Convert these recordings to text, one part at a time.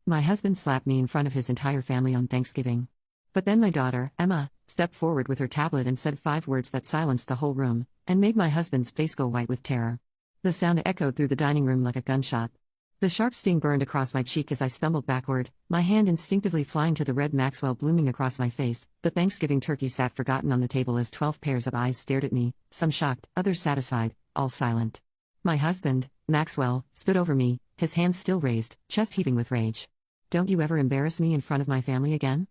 My husband slapped me in front of his entire family on Thanksgiving. But then my daughter, Emma, stepped forward with her tablet and said 5 words that silenced the whole room, and made my husband's face go white with terror. The sound echoed through the dining room like a gunshot. The sharp sting burned across my cheek as I stumbled backward, my hand instinctively flying to the red Maxwell blooming across my face. The Thanksgiving turkey sat forgotten on the table as 12 pairs of eyes stared at me, some shocked, others satisfied, all silent. My husband, Maxwell, stood over me, his hands still raised, chest heaving with rage. "Don't you ever embarrass me in front of my family again?"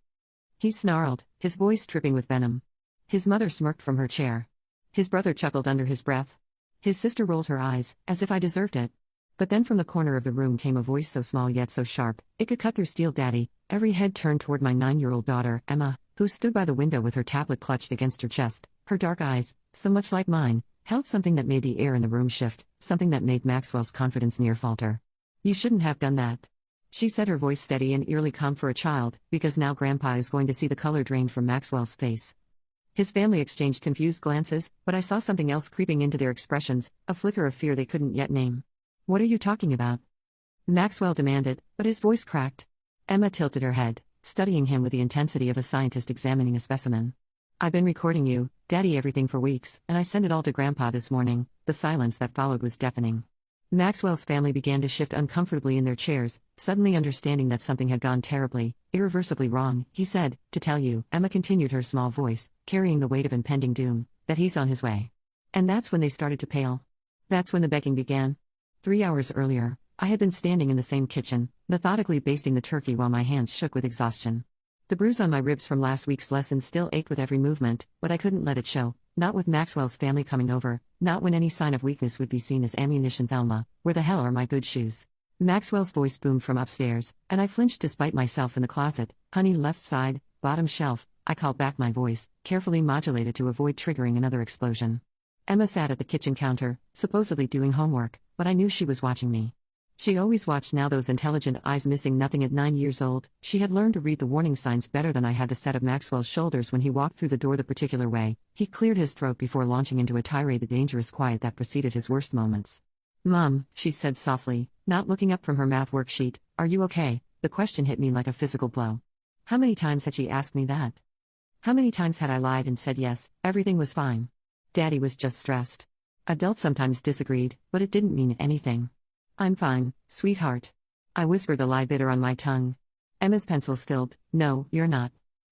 He snarled, his voice dripping with venom. His mother smirked from her chair. His brother chuckled under his breath. His sister rolled her eyes, as if I deserved it. But then from the corner of the room came a voice so small yet so sharp, it could cut through steel. "Daddy." Every head turned toward my 9-year-old daughter, Emma, who stood by the window with her tablet clutched against her chest. Her dark eyes, so much like mine, held something that made the air in the room shift, something that made Maxwell's confidence near falter. "You shouldn't have done that," she said, her voice steady and eerily calm for a child, because now Grandpa is going to see the color drain from Maxwell's face. His family exchanged confused glances, but I saw something else creeping into their expressions, a flicker of fear they couldn't yet name. "What are you talking about?" Maxwell demanded, but his voice cracked. Emma tilted her head, studying him with the intensity of a scientist examining a specimen. "I've been recording you, Daddy, everything for weeks, and I sent it all to Grandpa this morning." The silence that followed was deafening. Maxwell's family began to shift uncomfortably in their chairs, suddenly understanding that something had gone terribly, irreversibly wrong. "He said, to tell you," Emma continued, her small voice, carrying the weight of impending doom, "that he's on his way." And that's when they started to pale. That's when the begging began. 3 hours earlier, I had been standing in the same kitchen, methodically basting the turkey while my hands shook with exhaustion. The bruise on my ribs from last week's lesson still ached with every movement, but I couldn't let it show, not with Maxwell's family coming over, not when any sign of weakness would be seen as ammunition. "Thelma, where the hell are my good shoes?" Maxwell's voice boomed from upstairs, and I flinched to spite myself in the closet. "Honey, left side, bottom shelf," I called back, my voice, carefully modulated to avoid triggering another explosion. Emma sat at the kitchen counter, supposedly doing homework, but I knew she was watching me. She always watched now, those intelligent eyes missing nothing at 9 years old. She had learned to read the warning signs better than I had. The set of Maxwell's shoulders when he walked through the door the particular way. He cleared his throat before launching into a tirade, the dangerous quiet that preceded his worst moments. "Mom," she said softly, not looking up from her math worksheet, "are you okay?" The question hit me like a physical blow. How many times had she asked me that? How many times had I lied and said yes, everything was fine? Daddy was just stressed. Adults sometimes disagreed, but it didn't mean anything. "I'm fine, sweetheart," I whispered, the lie bitter on my tongue. Emma's pencil stilled. "No, you're not."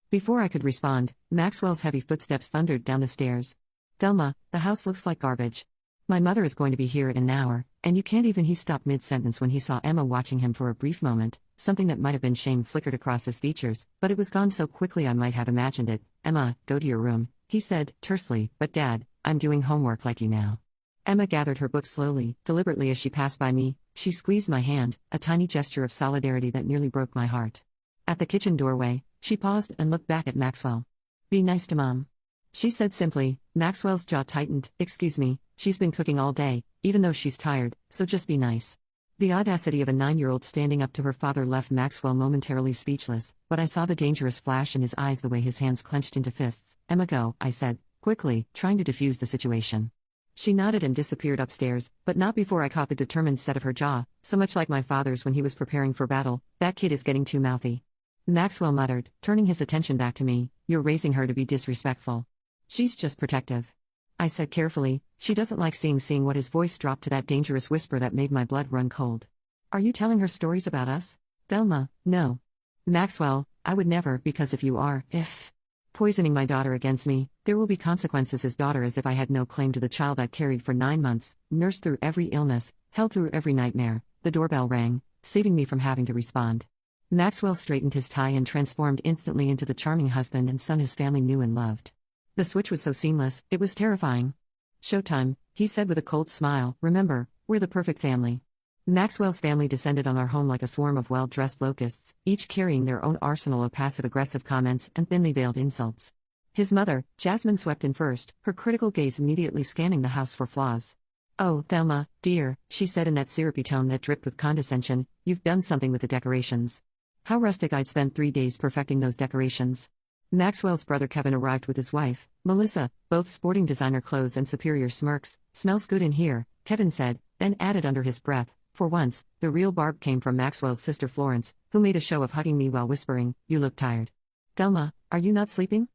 Before I could respond, Maxwell's heavy footsteps thundered down the stairs. "Thelma, the house looks like garbage. My mother is going to be here in an hour, and you can't even." He stopped mid-sentence when he saw Emma watching him for a brief moment. Something that might have been shame flickered across his features, but it was gone so quickly I might have imagined it. "Emma, go to your room," he said, tersely. "But Dad, I'm doing homework like you now." Emma gathered her book slowly, deliberately. As she passed by me, she squeezed my hand, a tiny gesture of solidarity that nearly broke my heart. At the kitchen doorway, she paused and looked back at Maxwell. "Be nice to Mom," she said simply. Maxwell's jaw tightened. "Excuse me, she's been cooking all day, even though she's tired, so just be nice." The audacity of a 9-year-old standing up to her father left Maxwell momentarily speechless, but I saw the dangerous flash in his eyes, the way his hands clenched into fists. "Emma, go," I said, quickly, trying to defuse the situation. She nodded and disappeared upstairs, but not before I caught the determined set of her jaw, so much like my father's when he was preparing for battle. "That kid is getting too mouthy," Maxwell muttered, turning his attention back to me. "You're raising her to be disrespectful." "She's just protective," I said carefully. "She doesn't like seeing what." His voice dropped to that dangerous whisper that made my blood run cold. "Are you telling her stories about us?" "Thelma, no." "Maxwell, I would never, because if you are, if poisoning my daughter against me, there will be consequences." His daughter, as if I had no claim to the child I'd carried for 9 months, nursed through every illness, held through every nightmare. The doorbell rang, saving me from having to respond. Maxwell straightened his tie and transformed instantly into the charming husband and son his family knew and loved. The switch was so seamless, it was terrifying. "Showtime," he said with a cold smile. "Remember, we're the perfect family." Maxwell's family descended on our home like a swarm of well-dressed locusts, each carrying their own arsenal of passive-aggressive comments and thinly veiled insults. His mother, Jasmine, swept in first, her critical gaze immediately scanning the house for flaws. "Oh, Thelma, dear," she said in that syrupy tone that dripped with condescension, "you've done something with the decorations." How rustic. I'd spent 3 days perfecting those decorations. Maxwell's brother Kevin arrived with his wife, Melissa, both sporting designer clothes and superior smirks. "Smells good in here," Kevin said, then added under his breath, For once, the real barb came from Maxwell's sister Florence, who made a show of hugging me while whispering, "You look tired. Thelma, are you not sleeping?"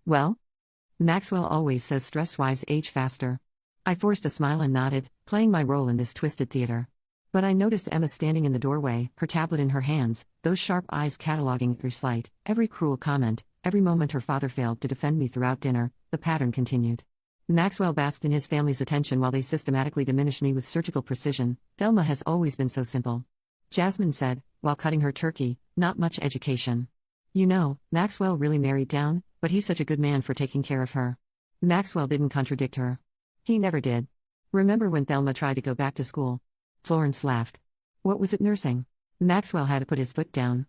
"Well?" Maxwell always says stressed wives age faster. I forced a smile and nodded, playing my role in this twisted theater. But I noticed Emma standing in the doorway, her tablet in her hands, those sharp eyes cataloging every slight, every cruel comment, every moment her father failed to defend me throughout dinner. The pattern continued. Maxwell basked in his family's attention while they systematically diminished me with surgical precision. "Thelma has always been so simple," Jasmine said, while cutting her turkey, "not much education. You know, Maxwell really married down, but he's such a good man for taking care of her." Maxwell didn't contradict her. He never did. "Remember when Thelma tried to go back to school?" Florence laughed. "What was it, nursing?" Maxwell had to put his foot down.